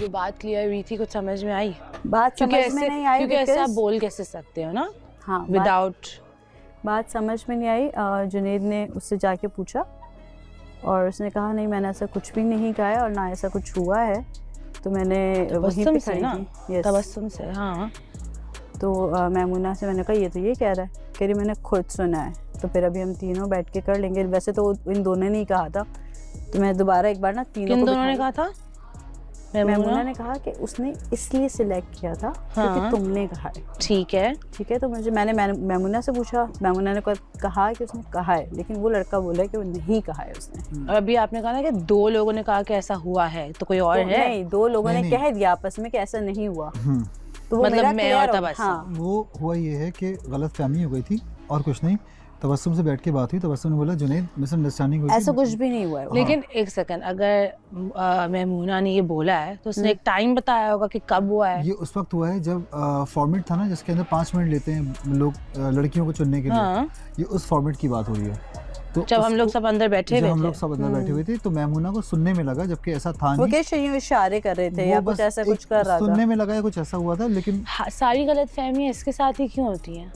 जो बात क्लियर हुई थी कुछ समझ में आई? बात समझ में नहीं आई क्योंकि ऐसे आप बोल कैसे सकते हो ना? हाँ, विदाउट बात समझ में नहीं आई। जुनैद ने उससे जाके पूछा और उसने कहा नहीं मैंने ऐसा कुछ भी नहीं कहा है और ना ऐसा कुछ हुआ है, तो मैंने वहीं पे खड़ी थी। तबस्सुम से, हाँ। तो मैमूना से मैंने कहा ये तो ये कह रहा है, कह रही मैंने खुद सुना है, तो फिर अभी हम तीनों बैठ के कर लेंगे। वैसे तो इन दोनों ने ही कहा था, तो मैं दोबारा एक बार ना तीनों को दोनों ने कहा था? मैमूना ने कहा कि उसने इसलिए सिलेक्ट किया था क्योंकि तुमने कहा है। ठीक है, तो मैंने मैमूना से पूछा, मैमूना ने कहा कि उसने कहा है, लेकिन वो लड़का बोला कि वो नहीं कहा है उसने। और अभी आपने कहा ना कि 2 लोगों ने कहा कि ऐसा हुआ है, तो कोई और है? नहीं, 2 लोगों ने कह दिया आपस में कि ऐसा नहीं हुआ। तो वो मतलब मैं और तबस्सुम। हाँ। वो हुआ ये है कि गलतफहमी हो गई थी और कुछ नहीं। तबस्सुम से बैठ के बात हुई, तबस्सुम ने बोला जुनैद मिसअंडरस्टैंडिंग हुई, ऐसा कुछ भी नहीं हुआ है। लेकिन एक सेकंड, अगर मैमूना ने ये बोला है तो उसने एक टाइम बताया होगा कि कब हुआ है? ये उस वक्त हुआ है जब फॉर्मेट था ना जिसके अंदर 5 मिनट लेते हैं लोग लड़कियों को चुनने के लिए। ये उस फॉर्मेट की बात हो रही है। तो जब हम लोग सब अंदर बैठे हुए थे, हम लोग सब अंदर बैठे हुए थे, तो मैमूना को सुनने में लगा, जबकि ऐसा था नहीं। वो कैसे यूं इशारे कर रहे थे या कुछ ऐसा कुछ कर रहा था, सुनने में लगा या कुछ ऐसा हुआ था। लेकिन सारी गलतफहमियां इसके साथ ही क्यों होती हैं?